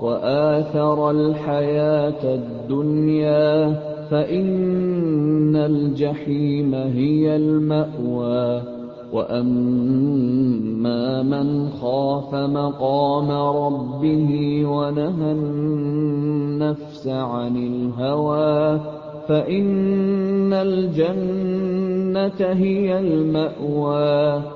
وآثر الحياة الدنيا فإن الجحيم هي المأوى وأما من خاف مقام ربه ونهى النفس عن الهوى فإن الجنة هي المأوى.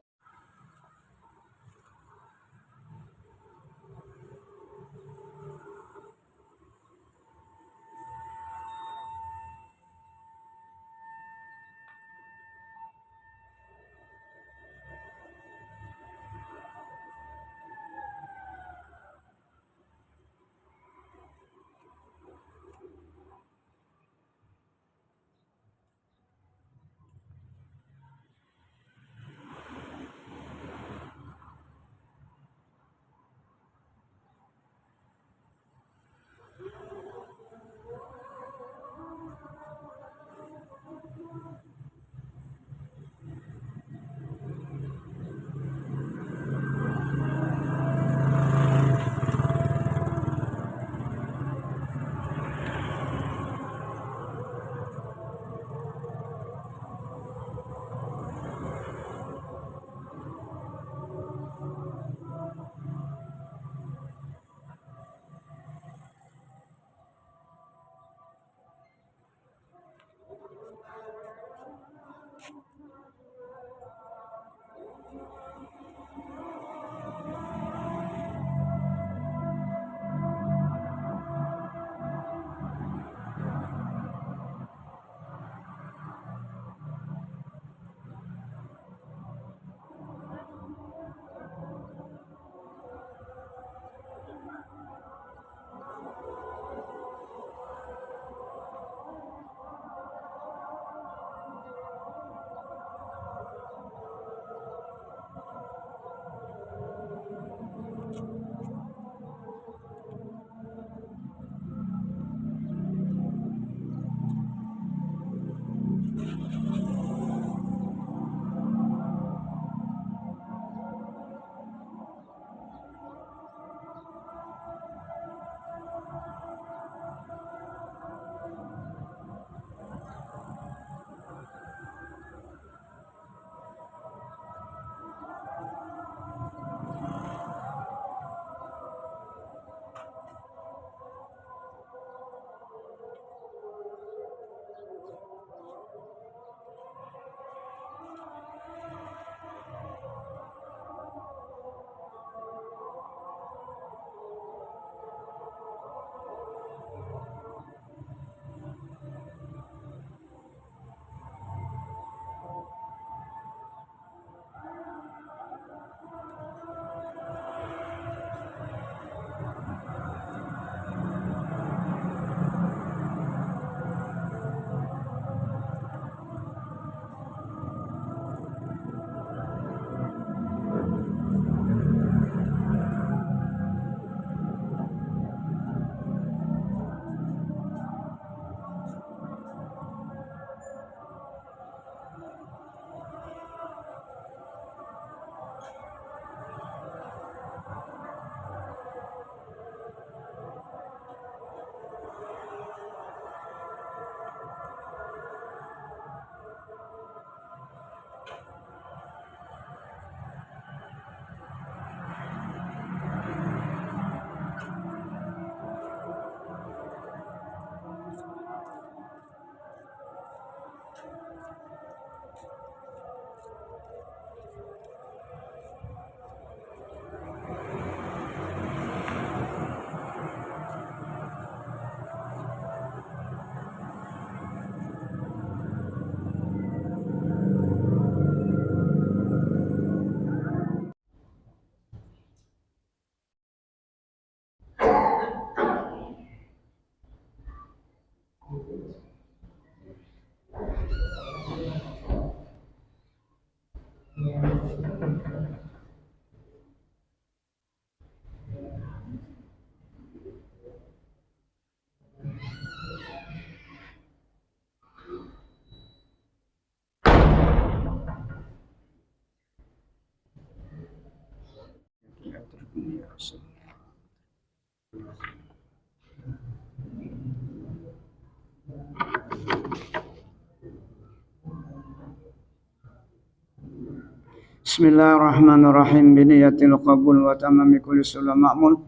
Bismillahirrahmanirrahim. Biniyatil qabul wa tamami kulli sulam ma'mun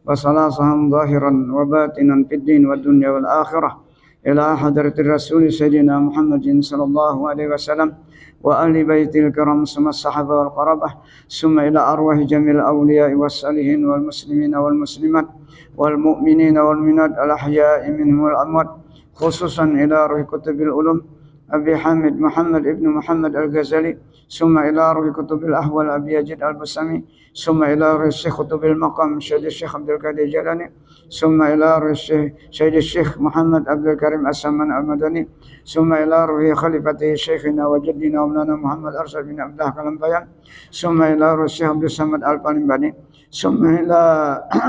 wa salasahum zahiran wa batinan fid din wa dunya wal akhirah ila hadratir rasul sayyidina Muhammadin sallallahu alaihi wasallam wa ahli baitil kiram summa sahabah wal qarabah summa ila arwahi jamil awliya was salihin wal muslimin wal muslimat wal mu'minin wal minat al ahya'i minhum wal amwat khususan ila ruhi kutubil ulum Abi Hamid Muhammad ibn Muhammad al-Ghazali summa ila ruhi kutubil ahwal Abi Yazid al-Bustami summa ila ruhi syekh kutubil maqam Syekh Abdul Qadir Jalani summa ila ruhi Syekh Muhammad Abdul Karim As-Saman al-Madani summa ila ruhi khalifati Syekhina wa jaddina wa Maulana Muhammad Arsal bin Abdullah Kalambayan summa ila ruhi Syekh Abdul Samad al-Palimbani summa ila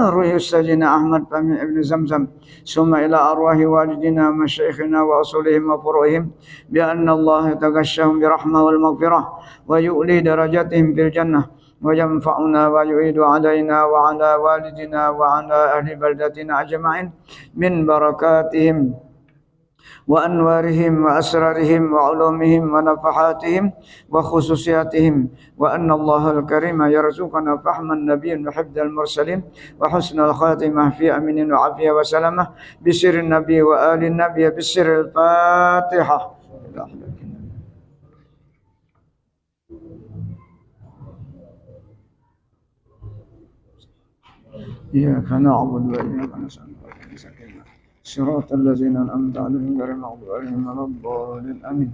ruhi Sayyidina Ahmad Fahmi ibn Zamzam summa ila arwahi walidina masyayikhina wa usulihim wa furu'ihim bi anna Allah tagashshahum bi rahmah wal maghfirah wa yu'li darajatihim fil jannah wa yanfa'una wa yu'idu alaina wa ala walidina wa ala ahli baldatina ajma'in min barakatihim wa anwarihim wa asrarihim wa ulumihim wa nafahatihim wa khususiyatihim wa anna Allahal karima yarzuqana fahman nabiyyin wa hifdzal mursalin wa husnal khatimah fi aminin wa afiyah wa salamah bisirrin nabiy wa alin nabiy bisirril fatihah. Iyyaka na'budu wa iyyaka nasta'in صراط الذين أنعمت عليهم غير المغضوب عليهم ولا الضالين آمين.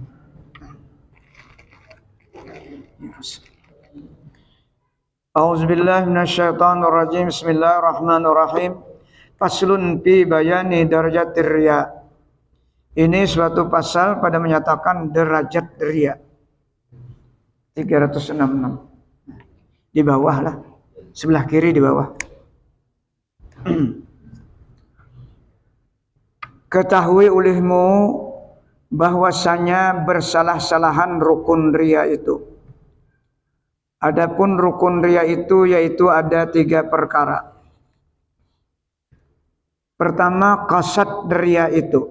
أعوذ بالله من الشيطان الرجيم. بسم الله الرحمن الرحيم. Faslun fi bayani darajatir riya. Ini suatu pasal pada menyatakan derajat riya. 366. Di bawah lah. Sebelah kiri di bawah. Ketahui olehmu bahwasanya bersalah-salahan rukun riya itu. Adapun rukun riya itu yaitu ada 3 perkara. Pertama, qasad riya itu.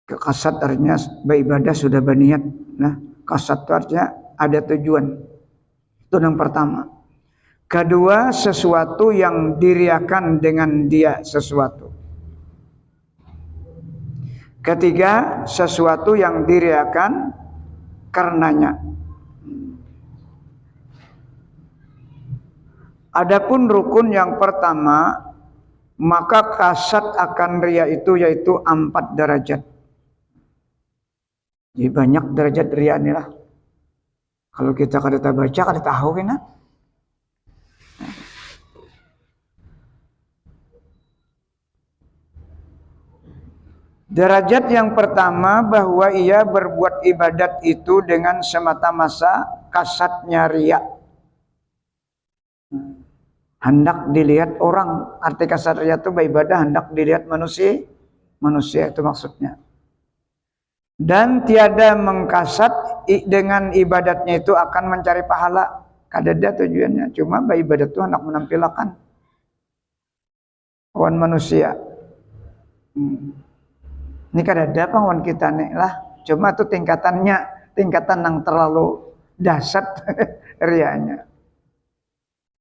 Qasad artinya beribadah sudah berniat. Nah, qasad itu artinya ada tujuan. Itu yang pertama. Kedua, sesuatu yang diriakan dengan dia sesuatu. Ketiga, sesuatu yang diriakan karenanya. Adapun rukun yang pertama, maka kasat akan riya itu yaitu 4 derajat. Jadi banyak derajat riya ini lah. Kalau kita kada baca, kada tahu kan? Derajat yang pertama bahwa ia berbuat ibadat itu dengan semata-mata kasatnya riya. Hendak dilihat orang. Arti kasat riya itu beribadah hendak dilihat manusia. Manusia itu maksudnya. Dan tiada mengkasat dengan ibadatnya itu akan mencari pahala. Kadada tujuannya. Cuma beribadat itu hendak menampilkan kawan manusia. Ini kadada pangwan kita nih lah. Cuma itu tingkatan yang terlalu dasar rianya.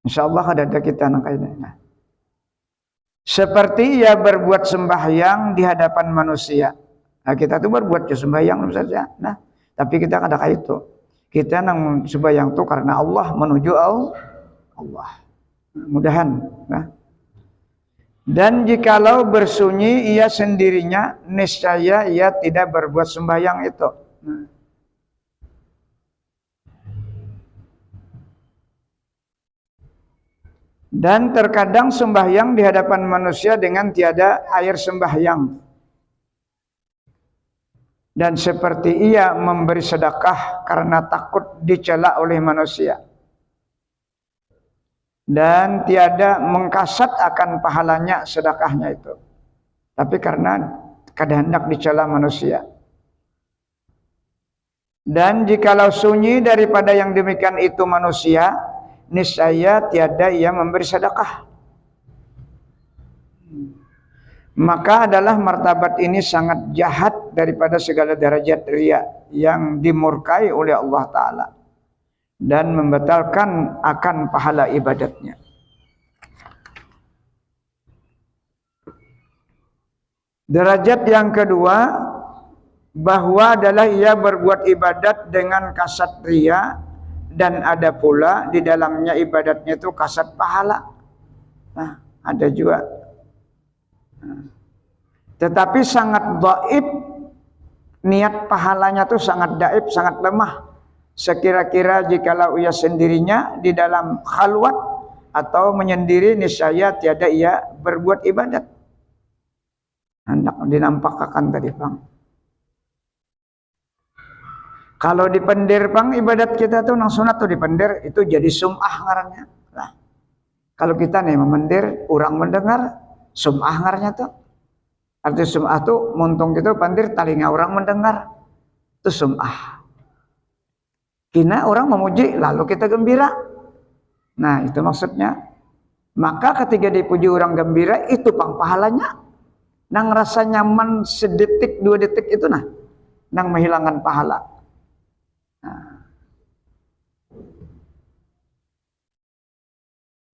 Insyaallah kadada kita nang kainnya. Seperti ia berbuat sembahyang di hadapan manusia. Nah, kita tuh berbuat sembahyang saja. Nah, tapi kita kada kayak itu. Kita nang sembahyang tuh karena Allah menuju Allah. Mudahan, nah. Dan jikalau bersunyi ia sendirinya, niscaya ia tidak berbuat sembahyang itu. Dan terkadang sembahyang di hadapan manusia dengan tiada air sembahyang. Dan seperti ia memberi sedekah karena takut dicela oleh manusia. Dan tiada mengkasat akan pahalanya sedekahnya itu. Tapi karena kada hendak dicela manusia. Dan jikalau sunyi daripada yang demikian itu manusia, niscaya tiada ia memberi sedekah. Maka adalah martabat ini sangat jahat daripada segala derajat riya yang dimurkai oleh Allah Ta'ala. dan membatalkan akan pahala ibadatnya. Derajat yang kedua, bahwa adalah ia berbuat ibadat dengan kasat ria, dan ada pula di dalamnya ibadatnya itu kasat pahala. Nah, ada juga. Tetapi sangat dhaif, niat pahalanya itu sangat dhaif, sangat lemah. Sekira-kira jikalau ia sendirinya di dalam khalwat atau menyendiri, niscaya tiada ia berbuat ibadat. Hendak dinampakkan tadi, Bang. Kalau dipendir, Bang, ibadat kita tuh nang sunat tuh dipendir, itu jadi sum'ah ngarannya. Nah, kalau kita nih memendir, orang mendengar, sum'ah ngarannya tuh. Arti sum'ah tuh muntung gitu pendir, talinga orang mendengar. Itu sum'ah. Kina orang memuji, lalu kita gembira. Nah, itu maksudnya. Maka ketika dipuji orang gembira, itu pang pahalanya. Nang rasa nyaman sedetik, 2 detik itu nang menghilangkan pahala. Nah.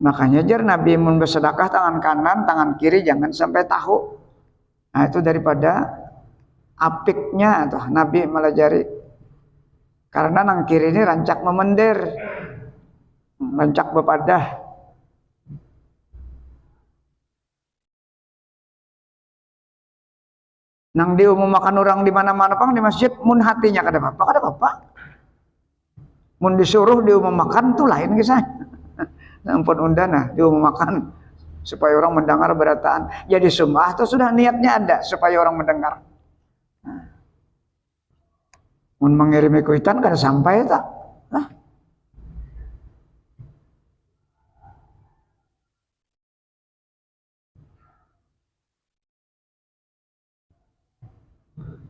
Makanya jar Nabi mun bersedekah tangan kanan, tangan kiri jangan sampai tahu. Nah, itu daripada apiknya tuh Nabi melajari. Karena nang kiri ini rancak memender, rancak bepadah. Nang diumumkan orang di mana-mana, Pang, di masjid, mun hatinya kada apa-apa. Mun disuruh diumumkan tuh lain kisah. Ampun undana diumumkan supaya orang mendengar berataan. Jadi sum'ah itu sudah niatnya ada supaya orang mendengar. Mun mengirimi kuitan kada sampai tak. Nah.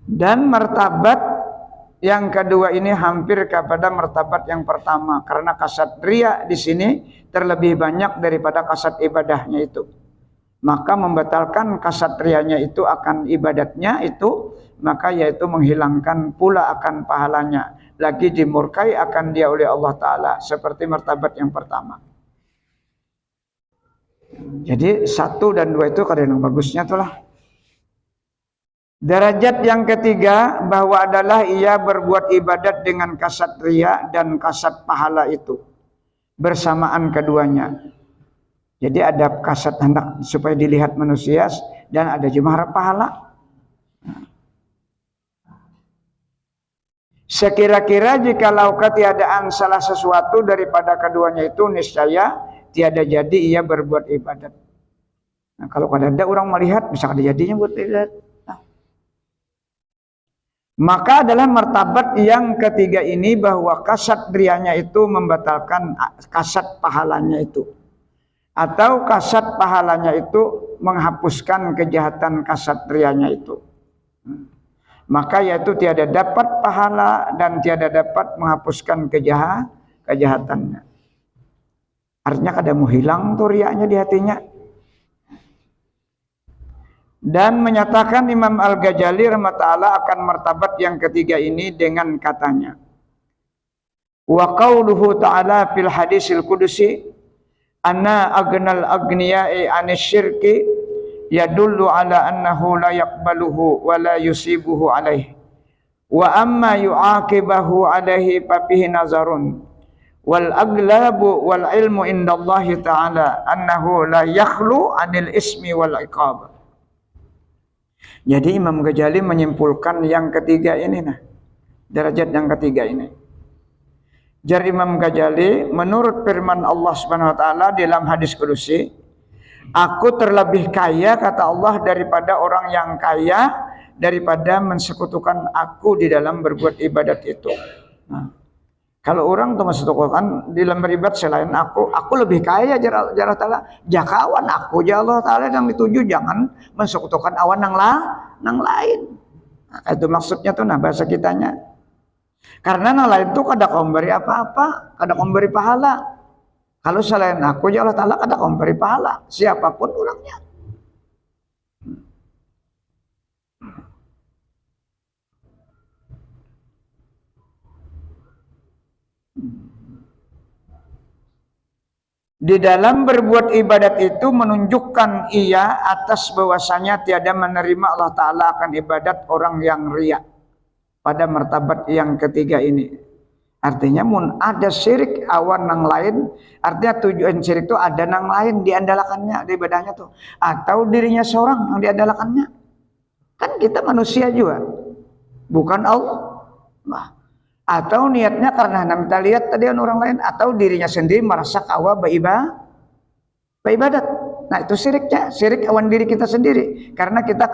Dan martabat yang kedua ini hampir kepada martabat yang pertama, karena kasat ria di sini terlebih banyak daripada kasat ibadahnya itu. Maka membatalkan kasat rianya itu akan ibadatnya itu, maka yaitu menghilangkan pula akan pahalanya, lagi dimurkai akan dia oleh Allah Ta'ala, seperti martabat yang pertama. Jadi 1 dan 2 itu kadang bagusnya tuh lah. Derajat yang ketiga, bahwa adalah ia berbuat ibadat dengan kasat ria dan kasat pahala itu bersamaan keduanya. Jadi ada kasat hendak supaya dilihat manusia, dan ada juga harap pahala. Sekira-kira jikalau ketiadaan salah sesuatu daripada keduanya itu, niscaya tiada jadi ia berbuat ibadat. Nah, kalau ada orang melihat, bisa kada jadinya buat ibadat. Maka adalah martabat yang ketiga ini, bahwa kasat rianya itu membatalkan kasat pahalanya itu, atau kasat pahalanya itu menghapuskan kejahatan kasat rianya itu. Maka yaitu tiada dapat pahala dan tiada dapat menghapuskan kejahatannya. Artinya kada mau hilang tuh rianya di hatinya. Dan menyatakan Imam Al-Ghazali rahmatullah akan martabat yang ketiga ini dengan katanya, wa qauluhu ta'ala fil hadisil qudusi, anna agnal agniya'i anisyirki yadullu ala annahu la yaqbaluhu wa la yusibuhu alaihi, wa amma yu'aqibahu alaihi fafihi nazarun, wal aglabu wal ilmu indallahi ta'ala annahu la yakhlu anil ismi wal iqab. Jadi Imam Ghazali menyimpulkan yang ketiga ini, nah, derajat yang ketiga ini. Jar Imam Ghazali, menurut firman Allah Subhanahu wa taala dalam hadis kudusi, aku terlebih kaya, kata Allah, daripada orang yang kaya, daripada mensekutukan aku di dalam berbuat ibadat itu. Nah, kalau orang tuh mensekutukan di dalam beribadat selain aku lebih kaya jar Allah Ta'ala. Jakawan aku jar Allah Ta'ala yang dituju, jangan mensekutukan awan nang lain. Nah, itu maksudnya tuh, nah, bahasa kitanya. Karena nang lain tuh kada kau memberi apa-apa, kada kau memberi pahala. Kalau selain aku jar Allah Ta'ala kada kau memberi pahala, siapapun orangnya. Di dalam berbuat ibadat itu menunjukkan ia atas bahwasanya tiada menerima Allah Ta'ala akan ibadat orang yang riya. Pada martabat yang ketiga ini. Artinya ada syirik awan nang lain. Artinya tujuan syirik itu ada nang lain diandalkannya di ibadahnya tuh. Atau dirinya seorang yang diandalkannya. Kan kita manusia juga. Bukan Allah. Nah, atau niatnya karena kita lihat tadi orang lain. Atau dirinya sendiri merasa kawa beribadat. Nah itu syiriknya. Syirik awan diri kita sendiri. Karena kita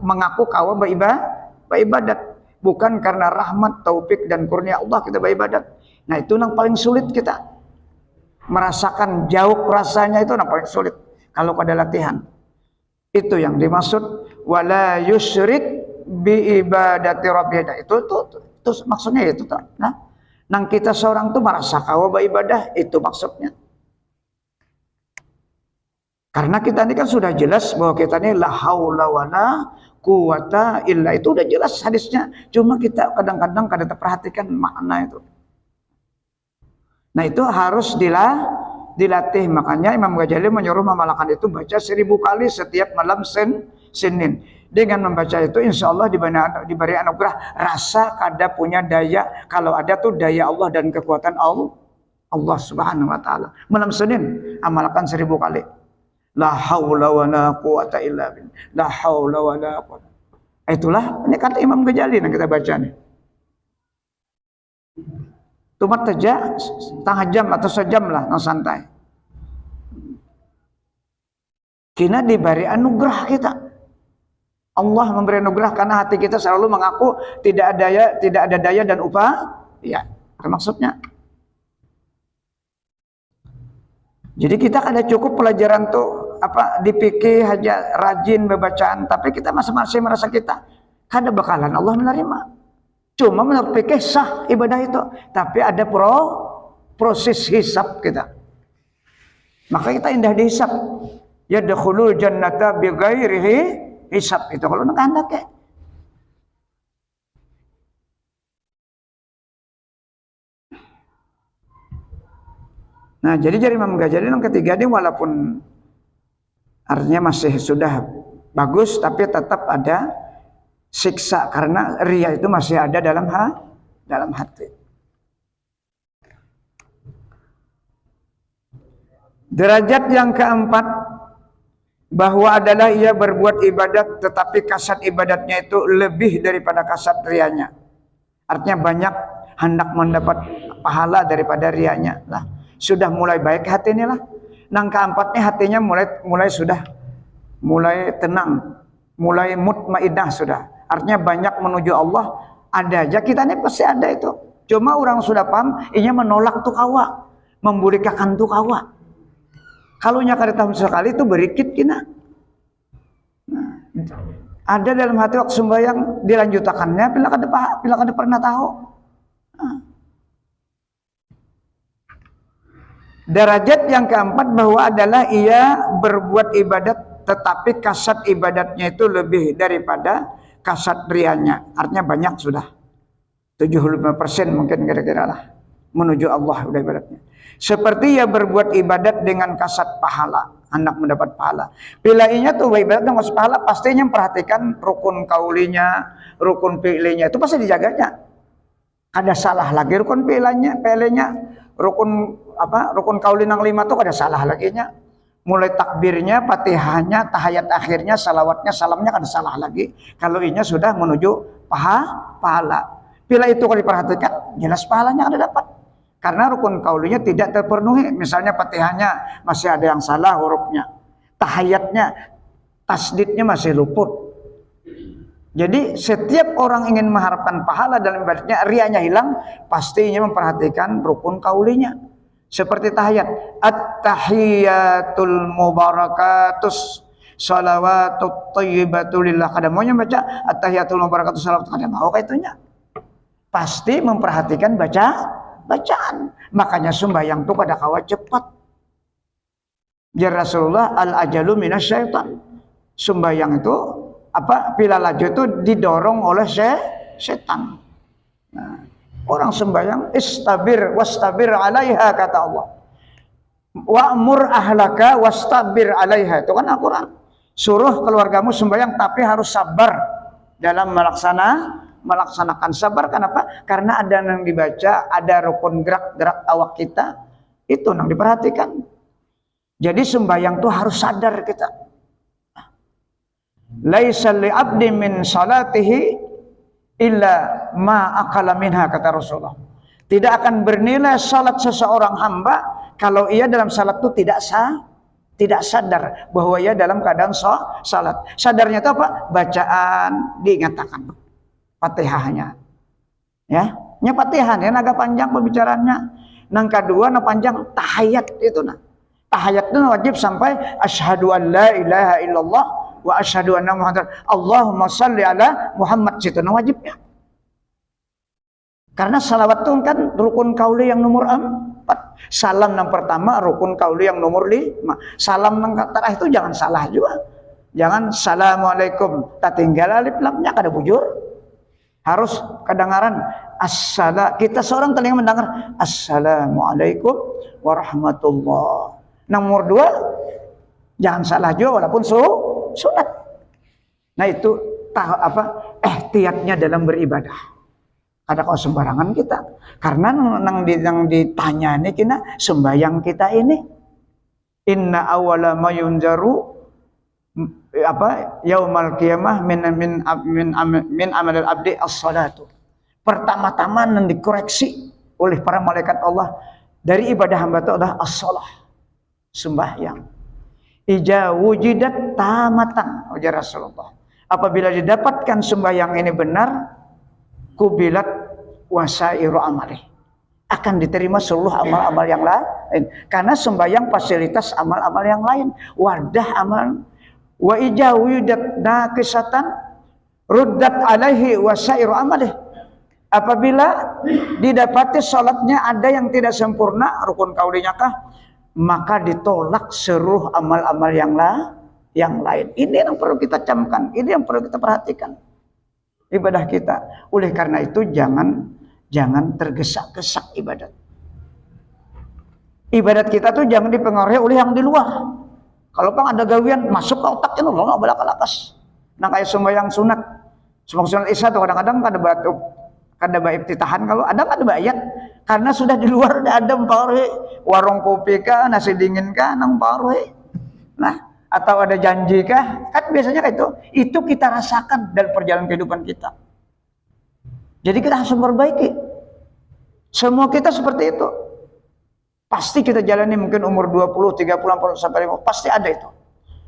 mengaku kawa beribadat. Bukan karena rahmat, taufik dan kurnia Allah kita beribadat. Nah itu yang paling sulit kita. Merasakan jauh rasanya itu yang paling sulit. Kalau pada latihan. Itu yang dimaksud. Wala yusyrik bi ibadati rabbih. Itu maksudnya itu. Nah, nang kita seorang tuh merasa kawa beribadah. Itu maksudnya. Karena kita ini kan sudah jelas bahwa kita ini la haula wala quwata illa, itu udah jelas hadisnya. Cuma kita kadang-kadang kada terperhatikan makna itu. Nah itu harus dilatih. Makanya Imam Ghazali menyuruh memalakan itu baca 1000 kali setiap malam Senin. Dengan membaca itu insya Allah diberi anugerah rasa kada punya daya. Kalau ada tuh daya Allah dan kekuatan Allah Subhanahu wa Ta'ala. Malam Senin amalkan 1000 kali. La haula wa la quwata illa billah. La haula wa la quwata. Itulah ini kata Imam Ghazali yang kita baca nih. Cuma saja setengah jam atau sejam lah nang santai. Kina diberi anugerah kita. Allah memberi anugerah karena hati kita selalu mengaku tidak ada daya dan upaya. Ya, itu maksudnya. Jadi kita kada cukup pelajaran tuh dipikir aja rajin bacaan, tapi kita masing-masing merasa kita kada bakalan Allah menerima. Cuma menurut pikir sah ibadah itu, tapi ada proses hisab kita. Maka kita indah dihisab. Yadkhulul jannata bighairi hisab, itu kalau nak hendak ya. Nah, jadi Imam Ghazali yang ketiga ini walaupun artinya masih sudah bagus, tapi tetap ada siksa karena riya itu masih ada dalam hati. Derajat yang keempat bahwa adalah ia berbuat ibadat tetapi kasat ibadatnya itu lebih daripada kasat riyanya. Artinya banyak hendak mendapat pahala daripada riyanya lah. Sudah mulai baik hati ini lah. Nang keempatnya hatinya mulai tenang, mulai mutmainnah sudah. Artinya banyak menuju Allah. Ada aja kita ini pasti ada itu. Cuma orang sudah paham, ini menolak tuh kawa, memburikakan tuh kawa. Kalau nyakar tahun sekali itu berikit kina. Nah, ada dalam hati waktu sembahyang dilanjutakannya, bila kada pernah tahu. Nah. Derajat yang keempat bahwa adalah ia berbuat ibadat tetapi kasat ibadatnya itu lebih daripada kasat riyanya. Artinya banyak sudah. 75% mungkin kira-kira lah. Menuju Allah udah ibadatnya. Seperti ia berbuat ibadat dengan kasat pahala. Hendak mendapat pahala. Pilainya tuh ibadat dengan kasat pahala. Pastinya memperhatikan rukun kaulinya, rukun fi'linya. Itu pasti dijaganya. Ada salah lagi rukun fi'linya. Rukun kaulin yang 5 tuh ada salah lagi nya. Mulai takbirnya, fatihahnya, tahiyat akhirnya, salawatnya, salamnya ada salah lagi. Kalau inya sudah menuju pahala. Bila itu kalau diperhatikan, jelas pahalanya ada dapat. Karena rukun kaulinya tidak terpenuhi. Misalnya fatihahnya masih ada yang salah hurufnya. Tahiyatnya, tasdidnya masih luput. Jadi setiap orang ingin mengharapkan pahala dalam ibadahnya, riyanya hilang, pastinya memperhatikan rukun kaulinya. Seperti tahiyat, at-tahiyatul mubarakatus salawatut thayyibatul lillah. Kada maunya baca at-tahiyatul mubarakatus salawatut, kada mau kaitunya. Pasti memperhatikan bacaan. Makanya sembahyang itu kada kawa cepat. Ya Rasulullah al-ajalu minasyaitan. Sembahyang itu bila laju itu didorong oleh setan. Nah, orang sembahyang istabir wastabir alaiha kata Allah. wa'mur ahlaka wastabir 'alaiha. Itu kan Al-Qur'an. Suruh keluargamu sembahyang tapi harus sabar dalam melaksanakan. Sabar kenapa? Karena ada yang dibaca, ada rukun gerak-gerak awak kita. Itu yang diperhatikan. Jadi sembahyang tuh harus sadar kita. Laisa li 'abdi min salatihi illa ma akala minha, kata Rasulullah. Tidak akan bernilai salat seseorang hamba kalau ia dalam salat itu tidak sadar bahwa ia dalam keadaan salat. Sadarnya itu apa? Bacaan diingatkan. Fatihahnya. Ya, Fatihah ya agak panjang pembicaraannya. Nang kedua na panjang tahiyat itu nah. Tahiyat itu wajib sampai asyhadu an la ilaha illallah wa asyhadu anna muhammadar Allahumma shalli ala Muhammad, situ nah wajibnya. Karena salawat itu kan rukun kauli yang nomor 4. Salam yang pertama rukun kauli yang nomor 5. Salam yang terakhir itu jangan salah juga. Jangan assalamualaikum tak tinggal alif lamnya kada bujur. Harus kedengaran kita seorang telinga mendengar assalamualaikum warahmatullah. Nomor 2 jangan salah juga walaupun sunat. Nah itu ihtiyatnya dalam beribadah. Ada kau sembarangan kita, karena yang ditanya ini kina sembayang kita ini inna awala mayunjaru yaumal qiyamah min amalil abdi as-salatu. Pertama-tama yang dikoreksi oleh para malaikat Allah dari ibadah hamba itu adalah as-salah, sembahyang. Ija wujidat tamatan, ujar Rasulullah. Apabila didapatkan sembahyang ini benar, kubilat wasairu amali, akan diterima seluruh amal-amal yang lain, karena sembahyang fasilitas amal-amal yang lain, wadah amal. Wa ijawudat naqisatan ruddat alaihi wasairu amali. Apabila didapati salatnya ada yang tidak sempurna, rukun kaulinya kah, maka ditolak seluruh amal-amal yang lain. Ini yang perlu kita camkan, ini yang perlu kita perhatikan ibadah kita. Oleh karena itu jangan tergesa-gesa ibadat. Ibadat kita tuh jangan dipengaruhi oleh yang di luar. Kalau ada gawian masuk ke otak itu loh balak-balakas. Nah kayak sembahyang sunat isya tuh kadang-kadang kada iftitahan, kalau ada bayat karena sudah di luar ada mempengaruhi warung kopi kah, nasi dingin kah, nang pengaruhi. Nah, atau ada janji kah? Kan biasanya kayak itu kita rasakan dalam perjalanan kehidupan kita. Jadi kita harus memperbaiki. Semua kita seperti itu. Pasti kita jalani mungkin umur 20, 30, 40 sampai 50, pasti ada itu.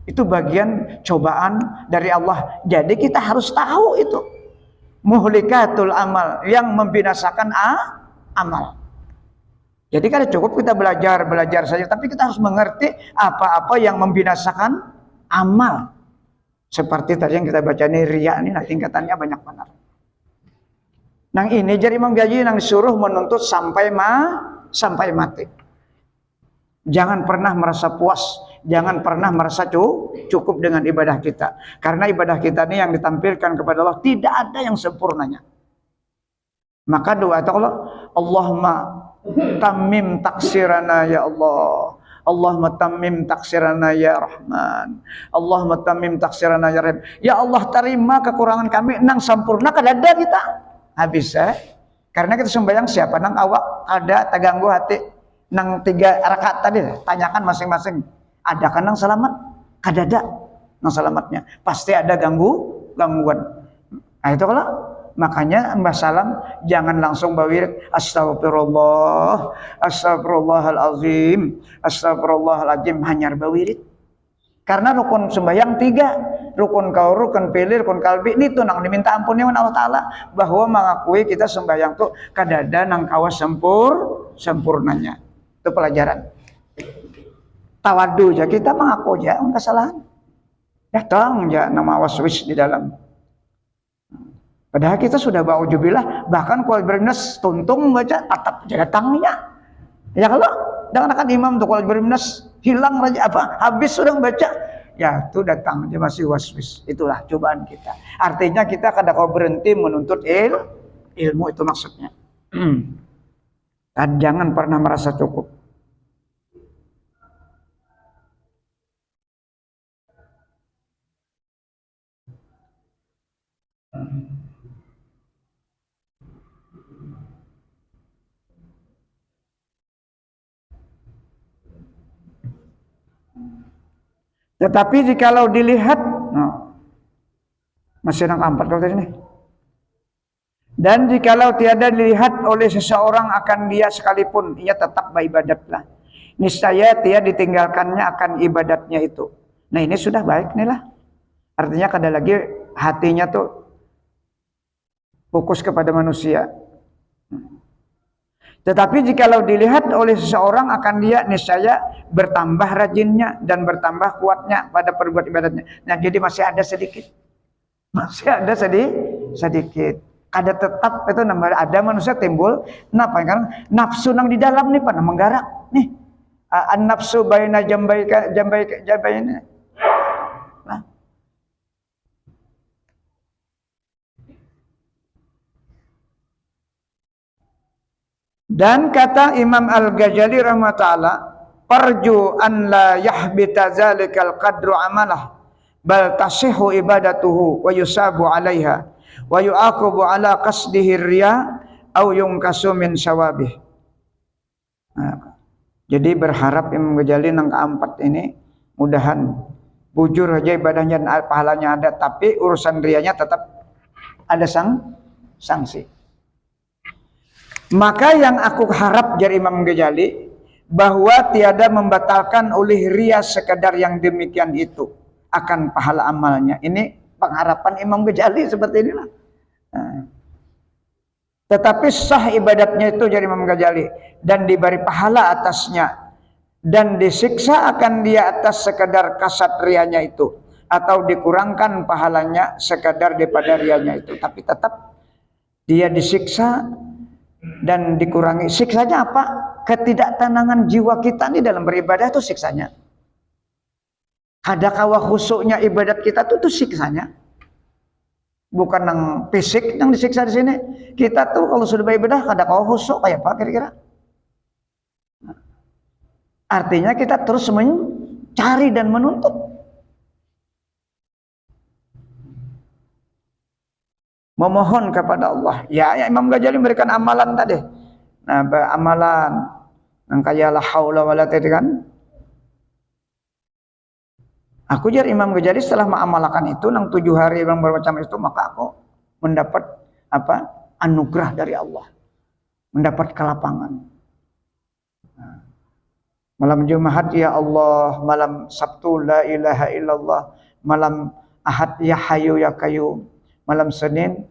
Itu bagian cobaan dari Allah. Jadi kita harus tahu itu. Muhlikatul amal, yang membinasakan amal. Jadi kan cukup kita belajar saja, tapi kita harus mengerti apa-apa yang membinasakan amal. Seperti tadi yang kita baca ini riya ini, nah tingkatannya banyak benar. Nang ini jadi Imam Ghazali nang disuruh menuntut sampai mati. Jangan pernah merasa puas, jangan pernah merasa cukup dengan ibadah kita. Karena ibadah kita ini yang ditampilkan kepada Allah tidak ada yang sempurnanya. Maka doa itu Allahumma tammim taksirana ya Allah, Allahumma tammim taksirana ya Rahman, Allahumma tammim taksirana ya Rahim. Ya Allah, terima kekurangan kami, nang sempurna kadada kita. Habis karena kita sembahyang siapa nang awak ada terganggu hati nang 3 rakaat tadi, tanyakan masing-masing, ada kan nang selamat? Kadada nang selamatnya, pasti ada gangguan. Nah itu makanya Mbah Salam jangan langsung bawirid astagfirullah, astagfirullahalazim, astagfirullahalazim, hanya bawirid. Karena rukun sembahyang 3, rukun kaul, rukun fi'il, rukun kalbi, ini tuh nang diminta ampunnya Allah Ta'ala, bahwa mengakui kita sembahyang tuh kadada nang kawas sempurnanya. Itu pelajaran. Tawadu aja kita mengaku aja kesalahan. Datang aja nama waswis di dalam. Padahal kita sudah ba'udzubillah, bahkan kalau berminas tuntung baca atap datangnya. Ya kalau jangan akan imam tuh kalau berminas hilang aja habis sudah baca, ya itu datang aja masih waswis. Itulah cobaan kita. Artinya kita kadang kalau berhenti menuntut ilmu, itu maksudnya. Dan jangan pernah merasa cukup. Tetapi jikalau dilihat, masih yang 4 kalau tadi nih. Dan jikalau tiada dilihat oleh seseorang akan dia sekalipun, ia tetap beribadatlah. Niscaya dia ditinggalkannya akan ibadatnya itu. Nah ini sudah baik nih lah. Artinya kada lagi hatinya tuh fokus kepada manusia. Tetapi jikalau dilihat oleh seseorang akan dia niscaya bertambah rajinnya dan bertambah kuatnya pada perbuatan ibadatnya. Nah jadi masih ada sedikit. Masih ada sedikit. Ada tetap itu nambah, ada manusia timbul. Kenapa? Kan nafsu nang di dalam nih pada menggarak nih. An-nafsu baina jambaika ini. Nah. Dan kata Imam Al-Ghazali rahmatullah, "Parju an la yahbita zalikal qadru amalah, bal tasihhu ibadatuhu wa yusabu 'alaiha wa yu'aqabu 'ala qasdihi riya au yungkasu min sawabih." Nah, jadi berharap Imam Ghazali nang keempat ini mudahan bujur aja ibadahnya pahalanya ada, tapi urusan rianya tetap ada sanksi. Maka yang aku harap dari Imam Ghazali bahwa tiada membatalkan oleh ria sekedar yang demikian itu akan pahala amalnya. Ini pengharapan Imam Ghazali seperti inilah. Nah. Tetapi sah ibadatnya itu dari Imam Ghazali dan diberi pahala atasnya dan disiksa akan dia atas sekedar kasat rianya itu atau dikurangkan pahalanya sekadar daripada rianya itu, tapi tetap dia disiksa dan dikurangi. Siksanya apa? Ketidaktenangan jiwa kita nih dalam beribadah itu siksanya. Ada kawa khusuknya ibadat kita tuh siksanya. Bukan yang fisik yang disiksa di sini. Kita tuh kalau sudah beribadah ada kawa khusuk kayak apa kira-kira? Artinya kita terus mencari dan menuntut. Memohon kepada Allah. Ya Imam Ghazali memberikan amalan tadi. Nah, amalan yang kaya la haula wala tadi kan. Aku jar Imam Ghazali setelah mengamalkan itu nang 7 hari yang bermacam itu, maka aku mendapat apa? Anugerah dari Allah. Mendapat kelapangan. Nah, malam Jumat ya Allah, malam Sabtu la ilaha illallah, malam Ahad ya Hayyu ya Qayyum, malam Senin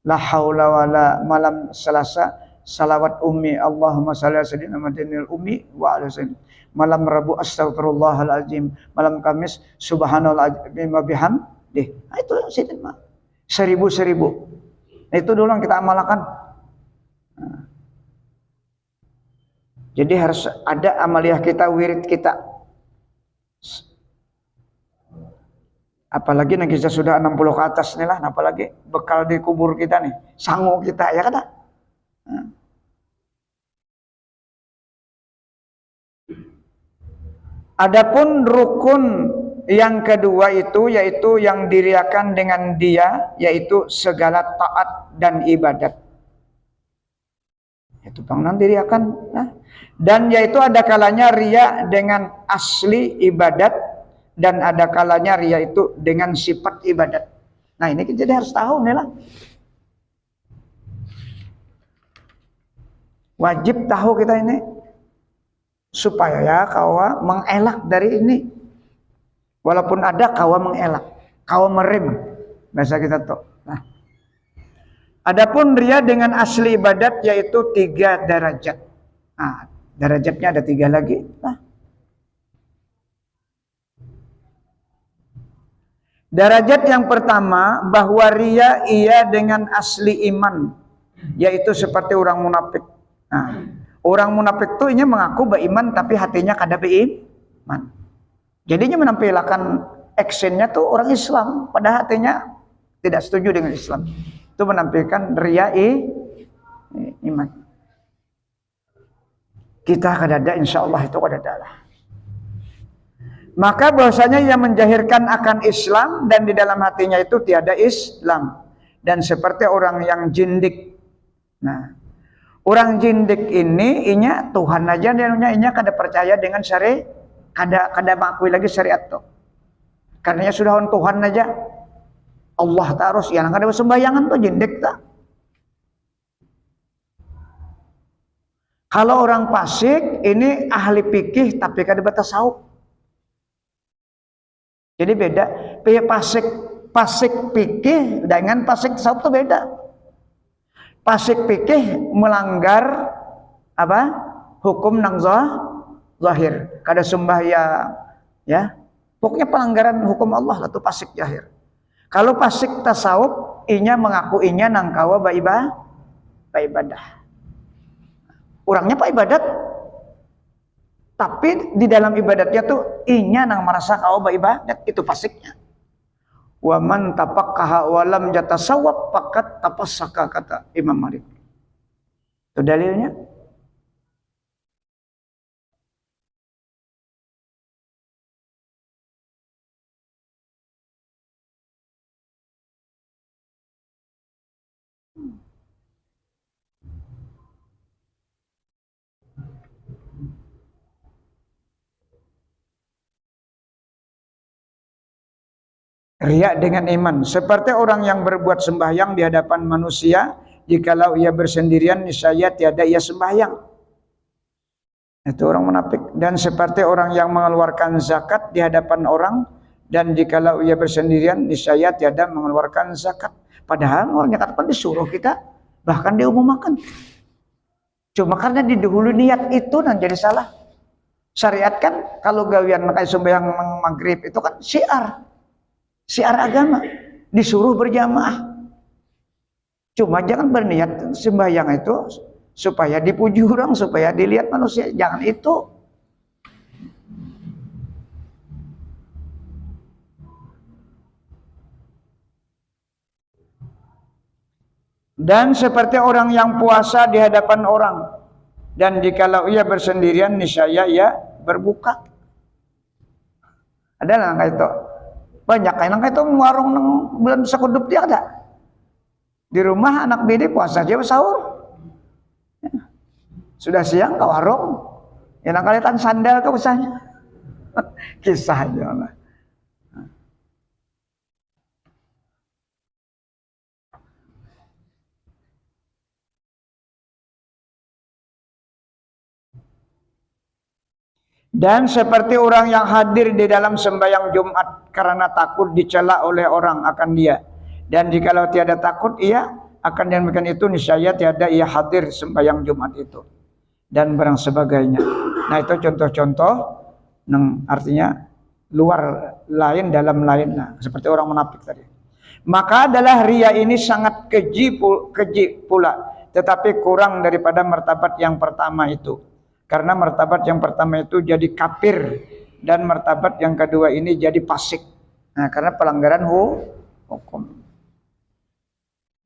la haula wala, malam Selasa salawat ummi Allahumma shalli ala sayyidina Muhammadin ummi wa ala sayyidina, malam Rabu astagfirullahalazim, malam Kamis subhanallah wa bihamdih. Nah, itu sidin seribu. Nah, itu dulu yang kita amalkan. Nah. Jadi harus ada amaliyah kita, wirid kita. Apalagi nih kita sudah 60 ke atas nih lah, apalagi bekal di kubur kita nih, sangu kita ya kan? Nah. Adapun rukun yang kedua itu yaitu yang diriakan dengan dia, yaitu segala taat dan ibadat. Itu panggilan diriakan, nah. Dan yaitu ada kalanya ria dengan asli ibadat dan ada kalanya ria itu dengan sifat ibadat. Nah ini kita jadi harus tahu nih lah. Wajib tahu kita ini supaya ya kawa mengelak dari ini. Walaupun ada kawa mengelak, kawa merem, bahasa kita tuh. Nah, adapun ria dengan asli ibadat yaitu 3 derajat. Nah, derajatnya ada 3 lagi. Nah. Derajat yang pertama bahwa ria ia dengan asli iman, yaitu seperti orang munafik. Nah, orang munafik itu ini mengaku beriman tapi hatinya kada beriman. Jadinya menampilkan actionnya tuh orang Islam, pada hatinya tidak setuju dengan Islam. Itu menampilkan ria iman. Kita kada ada, insya Allah itu kada ada lah. Maka bahwasanya yang menjahirkan akan Islam dan di dalam hatinya itu tiada Islam. dan seperti orang yang jindik. Nah, orang jindik ini inya Tuhan aja dan inya kada percaya dengan syariat, kada mengakui lagi syariat tuh. Karena sudah on Tuhan aja. Allah terus yang kada sembayangan tuh jindik tak. Kalau orang fasik ini ahli fikih tapi kada bertasawuf. Jadi beda. Fasik fikih dengan fasik tasawuf itu beda. Fasik fikih melanggar apa? Hukum nang zahir. Kada sembahyang, ya. Pokoknya pelanggaran hukum Allah itu fasik zahir. Kalau fasik tasawuf, inya mengaku inya nang kawa ibadah. Orangnya pak ibadat, tapi di dalam ibadatnya tuh inya nang merasa kawa ibadat, itu fasiknya. Wa man tafaqqaha wa lam yatasawwab faqad tafassaka, kata Imam Malik. Itu dalilnya. Riya dengan iman, seperti orang yang berbuat sembahyang di hadapan manusia, jikalau ia bersendirian niscaya tiada ia sembahyang. Itu orang munafik. Dan seperti orang yang mengeluarkan zakat di hadapan orang, dan jikalau ia bersendirian niscaya tiada mengeluarkan zakat. Padahal orang zakat pun disuruh kita, bahkan diumumkan. Cuma karena didahului niat itu dan jadi salah. Syariat kan kalau gawian kayak sembahyang maghrib itu kan syiar agama, disuruh berjamaah. Cuma jangan berniat sembahyang itu supaya dipuji orang, supaya dilihat manusia, jangan itu. Dan seperti orang yang puasa di hadapan orang, dan jikalau ia bersendirian niscaya ia berbuka. Ada nang itu banyak nang itu warung nang bulan sekudup dia ada. Di rumah anak bini puasa aja sahur. Sudah siang ke warung, ya nang kalian sandal ke usahanya. Kisahnya lah. Dan seperti orang yang hadir di dalam sembahyang Jumat karena takut dicela oleh orang akan dia. Dan jikalau tiada takut ia akan demikian itu niscaya tiada ia hadir sembahyang Jumat itu. Dan barang sebagainya. Nah itu contoh-contoh yang artinya luar lain dalam lain. Nah, seperti orang munafik tadi. Maka adalah riya ini sangat keji pula. Tetapi kurang daripada martabat yang pertama itu. Karena martabat yang pertama itu jadi kafir dan martabat yang kedua ini jadi fasik. Nah, karena pelanggaran hukum.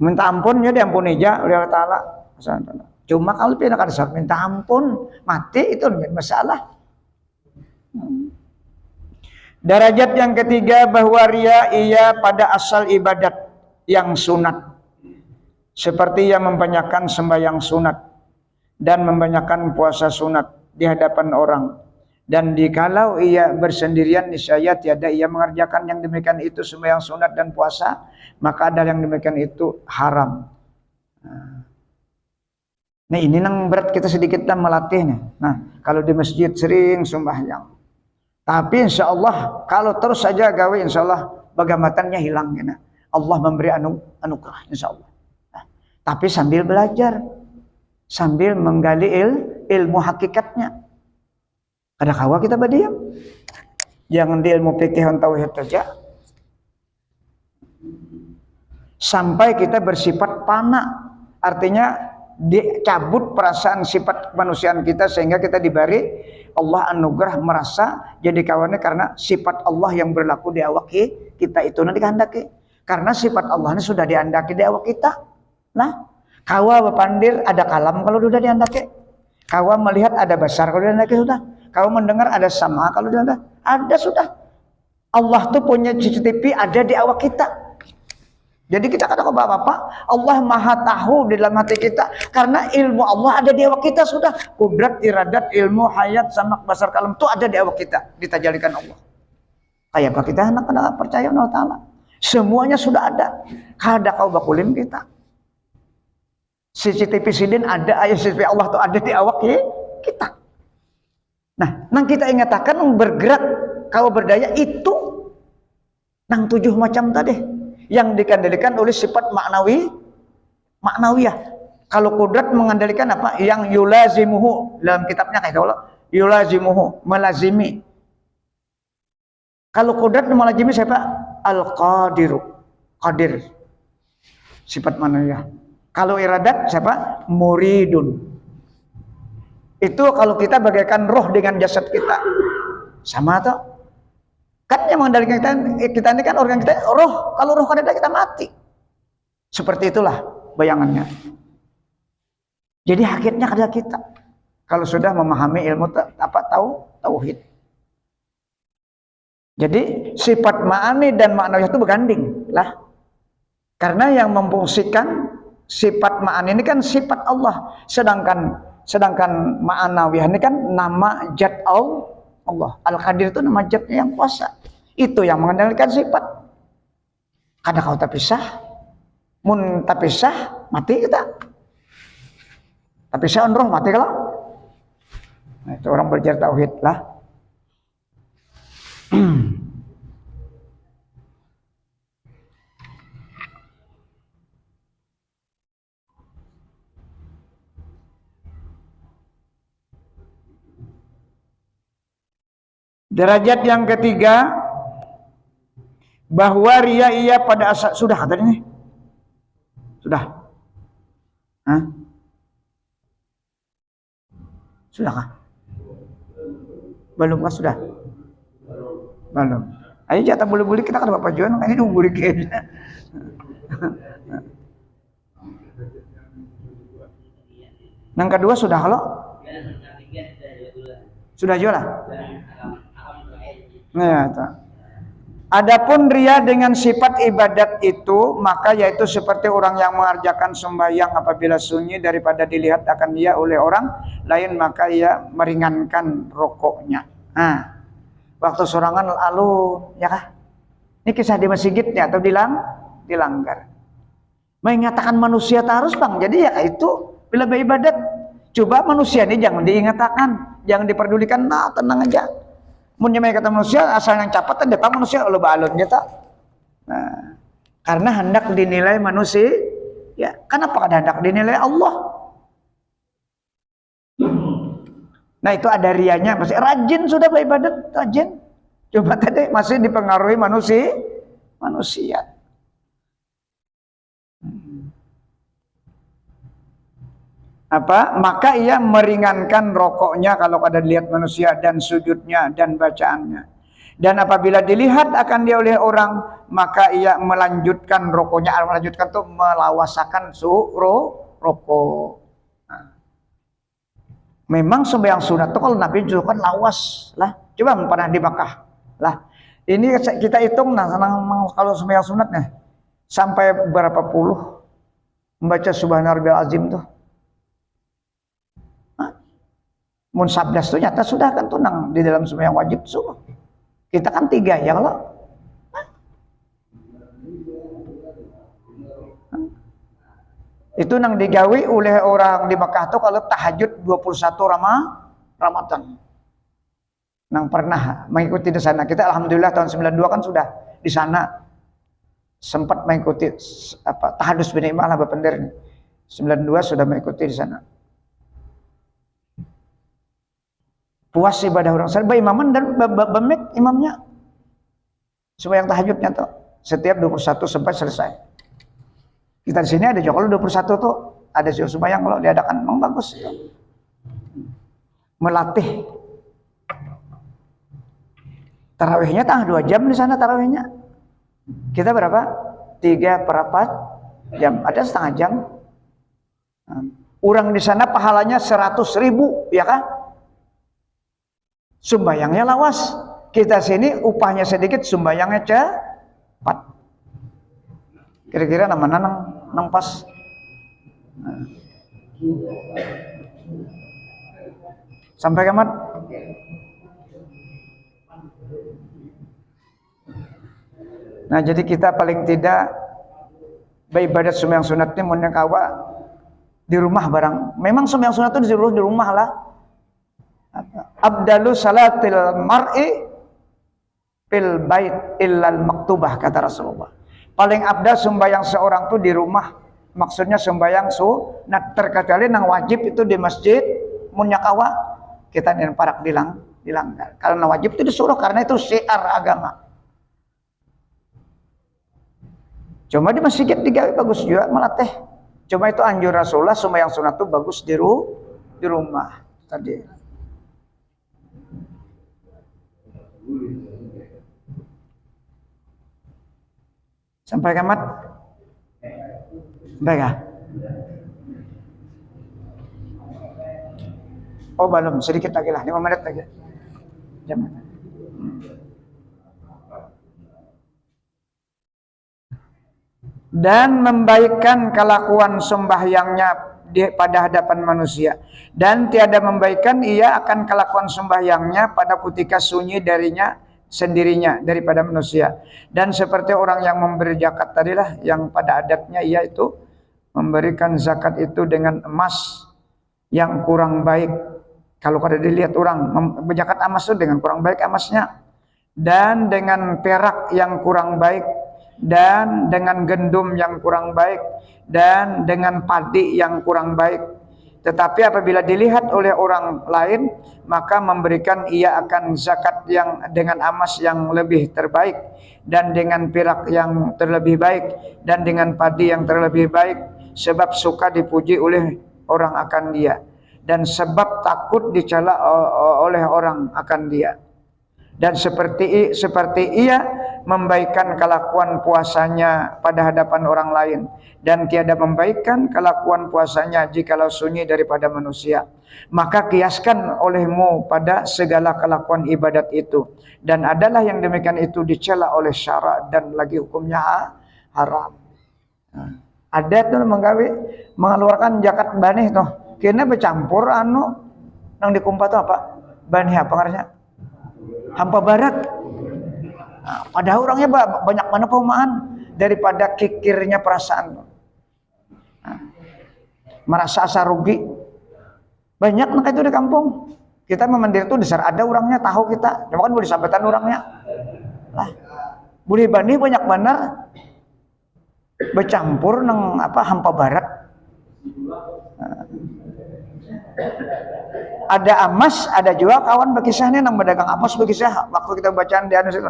Minta ampun ya diampuni aja oleh Allah Taala. Cuma kalau pindah kada minta ampun, mati itu masalah. Derajat yang ketiga bahwa riya ia pada asal ibadat yang sunat. Seperti yang membanyakan sembahyang sunat dan membanyakan puasa sunat di hadapan orang, dan dikalau ia bersendirian niscaya tiada ia mengerjakan yang demikian itu sembahyang sunat dan puasa, maka ada yang demikian itu haram. Nah ini nang berat kita sedikit dan melatihnya. Nah kalau di masjid sering sembahyang, tapi insya Allah kalau terus saja gawe insya Allah bagamatannya hilang. Allah memberi anugerah insya Allah. Nah, tapi sambil belajar, sambil menggali ilmu hakikatnya. Ada kawa kita berdiam. Jangan di ilmu fikih tauhid saja. Sampai kita bersifat fana. Artinya dicabut perasaan sifat kemanusiaan kita sehingga kita diberi Allah anugerah merasa jadi kawannya karena sifat Allah yang berlaku di awak kita itu nanti kehendaki. Karena sifat Allah ini sudah diandaki di awak kita. Nah, kawa berpandir ada kalam kalau sudah diandaki. Kawa melihat ada basar kalau diandaki sudah. Kawa mendengar ada sama kalau diandaki. Ada sudah. Allah tuh punya CCTV ada di awak kita. Jadi kita kata Bapak, Allah Maha tahu di dalam hati kita karena ilmu Allah ada di awak kita sudah. Kudrat, iradat, ilmu, hayat, samak, basar, kalam itu ada di awak kita, ditajalikan Allah. Kayak apa kita anak-anak percaya Allah Ta'ala. Semuanya sudah ada. Kada kau bakulim kita. CCTV sidin ada, ayat CCTV Allah itu ada di awak kita. Nah, nang kita ingatakan bergerak kau berdaya itu nang 7 macam tadi. Yang dikendalikan oleh sifat maknawiyah. Kalau kudrat mengandalkan apa? Yang yulazimuhu, dalam kitabnya kayak kalau yulazimuhu, melazimi. Kalau kudrat melazimi siapa? Al-qadiru, qadir, sifat maknawiyah. Kalau iradat siapa? Muridun. Itu kalau kita bagaikan roh dengan jasad kita, sama atau? Kan yang mengendalikan kita ini kan organ kita roh. Kalau roh kada ada kita mati. Seperti itulah bayangannya. Jadi hakikatnya kada kita. Kalau sudah memahami ilmu tauhid. Jadi sifat ma'ani dan maknawiyah itu berganding lah. Karena yang memfungsikan sifat ma'ani ini kan sifat Allah. Sedangkan ma'nawiyah ini kan nama zat Allah. Al-Qadir itu nama zatnya yang kuasa. Itu yang mengendalikan sifat. Kadang kau tak pisah, mun tak pisah mati kita. Tak pisah roh mati kalau. Nah, itu orang belajar tauhid lah. Derajat yang ketiga, bahwa ria ia pada asal sudah tadi nih. Sudah. Hah? Sudahkah? Belum kah sudah? Belum. Ayo jatah boleh-boleh kita kan Bapak Juan ini nunggu dikit. Yang kedua sudah kalau? Sudah jual lah. Nah, ya, adapun ria dengan sifat ibadat itu, maka yaitu seperti orang yang mengerjakan sembahyang apabila sunyi daripada dilihat akan dia oleh orang lain, maka ia meringankan rokoknya. Nah, waktu sorangan lalu, ya kah? Ini kisah di masjidnya atau dilanggar. Mengatakan manusia harus bang, jadi ya itu bila beribadat, coba manusia ini jangan diingatkan, jangan diperdulikan, nah tenang aja. Mun kata manusia asal yang capat datang manusia lo balonnya tak. Nah, karena hendak dinilai manusia, ya kenapa kada hendak dinilai Allah? Nah itu ada rianya, masih rajin sudah beribadat, rajin. Coba tadi masih dipengaruhi manusia. Maka ia meringankan rokoknya kalau kada dilihat manusia dan sujudnya dan bacaannya. Dan apabila dilihat akan dia oleh orang, maka ia melanjutkan rokoknya. Melanjutkan itu melawasakan rokok. Nah. Memang sembahyang sunat itu kalau Nabi juga kan lawas lah. Coba pernah di Makkah lah. Ini kita hitung kalau sembahyang sunatnya sampai berapa puluh membaca Subhana Rabbiyal Azim tuh. Mun sabdas itu nyata sudah kan tunang di dalam sembahyang wajib semua. Kita kan 3 ya kalau. Itu nang digawi oleh orang di Makkah tuh kalau tahajud 21 Ramadan. Nang pernah mengikuti di sana. Kita alhamdulillah tahun 92 kan sudah di sana sempat mengikuti tahadus bin Imam lah Bapender. 92 sudah mengikuti di sana. Puas ibadah orang sana, imaman dan bemik imamnya. Sembahyang tahajudnya tuh setiap 21 sampai selesai. Kita di sini ada juga kalau 21 tuh ada sembahyang kalau diadakan memang bagus itu. Melatih. Tarawihnya 2 jam di sana tarawihnya. Kita berapa? 3/4 jam. Ada setengah jam. Orang di sana pahalanya 100.000, ya kan? Sumbayangnya lawas. Kita sini upahnya sedikit, sumbayangnya cepat. Kira-kira namanya nang pas. Nah. Sampai kiamat. Nah, jadi kita paling tidak beribadat sembahyang sunat ini mun kawa di rumah barang. Memang sembahyang sunat itu disuruh di rumah lah. Abdalu salatil mar'i fil bait illal maktubah, kata Rasulullah. Paling abdal sembahyang seorang tuh di rumah. Maksudnya sembahyang sunat, terkecuali nang wajib itu di masjid mun kawa kita nih parak dilanggar. Kalau nang wajib itu disuruh karena itu syiar agama. Cuma di masjid digawe bagus juga malah teh. Cuma itu anjur Rasulullah sembahyang sunat itu bagus di rumah tadi. Sampai kiamat. Baik ya. Oh belum, sedikit lagi lah, 5 menit lagi. Jam. Dan membaikkan kelakuan sembahyangnya pada hadapan manusia, dan tiada membaikan ia akan kelakuan sembahyangnya pada ketika sunyi darinya sendirinya daripada manusia. Dan seperti orang yang memberi zakat tadilah, yang pada adatnya ia itu memberikan zakat itu dengan emas yang kurang baik. Kalau kada dilihat orang berzakat emas itu dengan kurang baik emasnya, dan dengan perak yang kurang baik, dan dengan gandum yang kurang baik, dan dengan padi yang kurang baik. Tetapi apabila dilihat oleh orang lain, maka memberikan ia akan zakat yang dengan emas yang lebih terbaik, dan dengan perak yang terlebih baik, dan dengan padi yang terlebih baik, sebab suka dipuji oleh orang akan dia, dan sebab takut dicela oleh orang akan dia. Dan seperti ia membaikkan kelakuan puasanya pada hadapan orang lain, dan tiada membaikkan kelakuan puasanya jikalau sunyi daripada manusia. Maka kiaskan olehmu pada segala kelakuan ibadat itu, dan adalah yang demikian itu dicela oleh syara dan lagi hukumnya haram. Ada tuh menggawe mengeluarkan zakat banih tuh, kena bercampur nang dikumpah tuh apa? Banih apa ngarannya? Hampa barat. Nah, padahal orangnya banyak mana pemahaman daripada kikirnya perasaan. Nah, merasa asa rugi. Banyak nak itu di kampung. Kita memandiri itu dasar ada orangnya tahu kita. Cuma kan boleh sahabatan orangnya. Lah, boleh bani banyak benar bercampur nang apa hampa barat. Nah, ada emas, ada juga kawan berkisahnya nang berdagang emas berkisah waktu kita bacaan di anu situ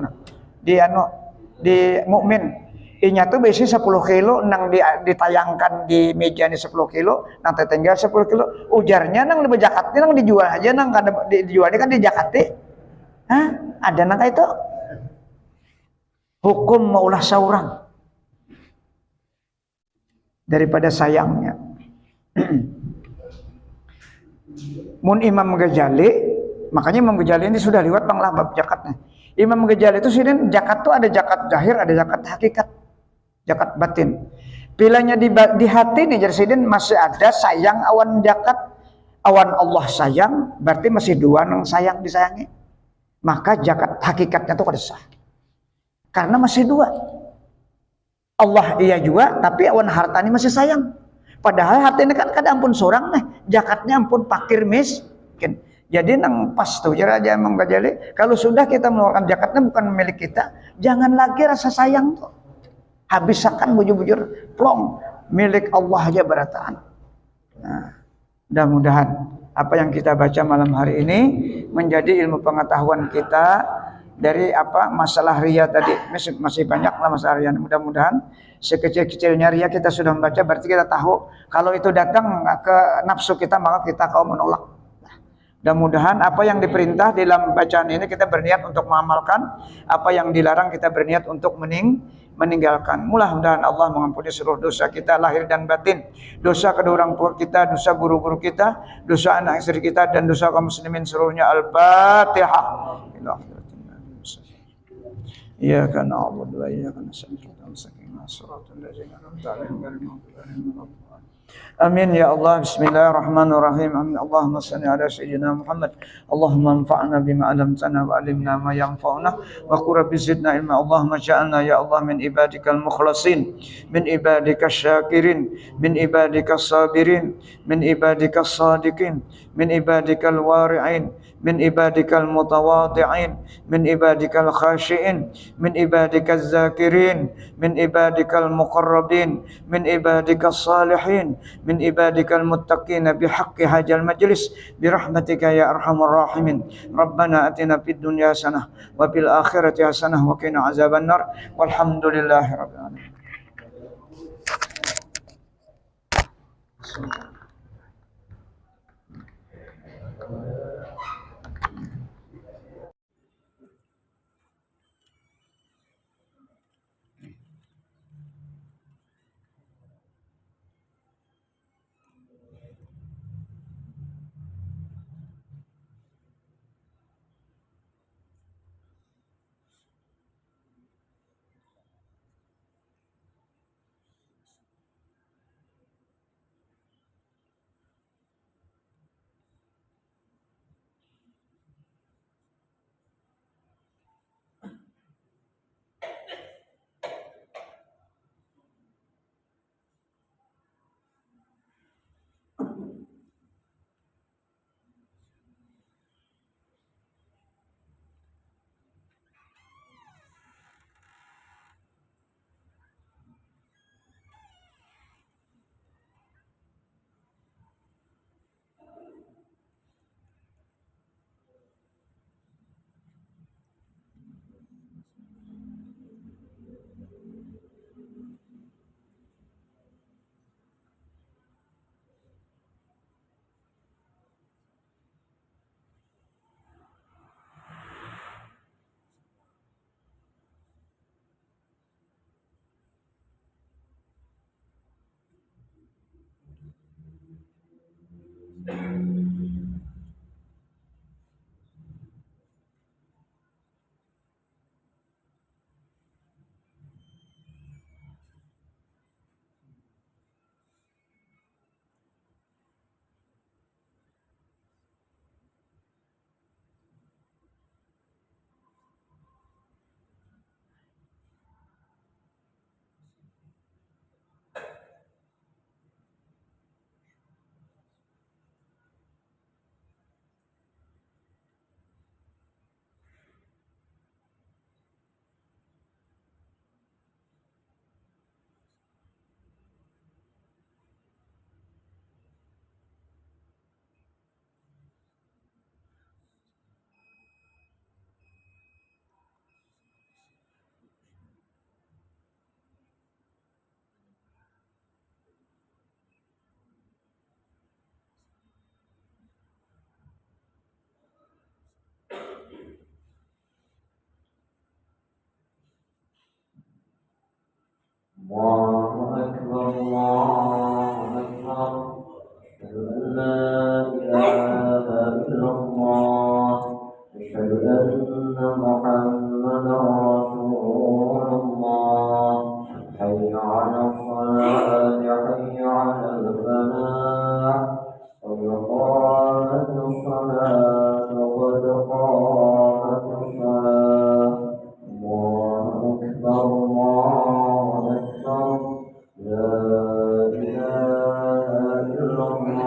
di Mukmin. Inya tuh biasanya 10 kilo nang ditayangkan di meja ini 10 kilo, nang tinggal 10 kilo. Ujarnya nang di Jakarta nang dijual aja nang kada dijualnya kan di Jakarta. Hah? Ada nang itu. Hukum maulah seorang daripada sayangnya. Mun Imam Ghazali, makanya Imam Ghazali ini sudah lewat banglah bab zakatnya. Imam Ghazali itu sini zakat tuh ada zakat zahir, ada zakat hakikat, zakat batin. Pilahnya di hati nih jadi sidin masih ada sayang awan zakat, awan Allah sayang, berarti masih dua nang sayang disayangi. Maka zakat hakikatnya tuh kada sah. Karena masih dua. Allah iya juga, tapi awan hartanya masih sayang. Padahal hati ini kan kada ampun seorang nih, zakatnya ampun pakir miskin. Jadi nang pas tuh cara aja Imam Ghazali, kalau sudah kita mengeluarkan zakatnya bukan milik kita, jangan lagi rasa sayang tuh. Habiskan bujur-bujur plong, milik Allah aja berataan. Nah, mudah-mudahan apa yang kita baca malam hari ini menjadi ilmu pengetahuan kita dari apa masalah ria tadi. Masih banyak lah masalah ria. Mudah-mudahan sekecil-kecilnya ria kita sudah membaca, berarti kita tahu kalau itu datang ke nafsu kita maka kita kaum menolak. Mudah-mudahan apa yang diperintah dalam bacaan ini kita berniat untuk mengamalkan, apa yang dilarang kita berniat untuk meninggalkan. Mudah-mudahan Allah mengampuni seluruh dosa kita lahir dan batin, dosa kedua orang tua kita, dosa guru-guru kita, dosa anak istri kita, dan dosa kaum muslimin seluruhnya. Al-Fatihah. Iyyaka na'budu wa iyyaka nasta'in ihdinas siratal ladzina an'amta 'alaihim ghairil maghdubi 'alaihim waladdallin. Amin ya Allah. Bismillahirrahmanirrahim. Amin. Allahumma salli ala sayyidina Muhammad. Allahumma anfa'na bima 'allamtana wa 'allimna ma yanfa'una wa qur rabbi zidna ilma. Allahumma ja'alna ya Allah min ibadikal mukhlasin, min ibadikash syakirin, min ibadikas sabirin, min ibadikas sadiqin, min ibadikal wari'in, min ibadikal mutawadhi'in, min ibadikal khashi'in, min ibadikaz zakirin, min ibadikal muqarrabin, min ibadikas salihin, min ibadikal muttaqin bihaqqi hajal majlis birahmatika ya arhamar rahimin. Rabbana atina fid dunya hasanah wa fil akhirati hasanah wa qina azabannar. Walhamdulillahi rabbil alamin. الله أكبر الله أكبر أشهد أن لا إله إلا الله أشهد أن محمدا رسول الله حي على الصلاة حي على الفلاح قد قامت الصلاة قد قامت الصلاة الله أكبر الله أكبر لا إله إلا الله.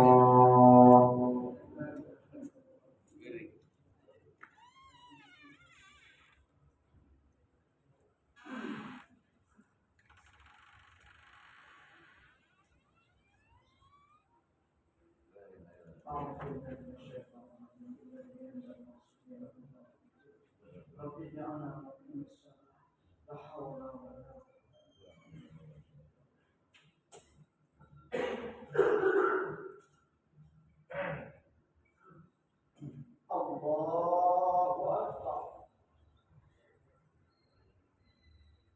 رب اجعلنا مقيم الصلاة لا حول ولا قوة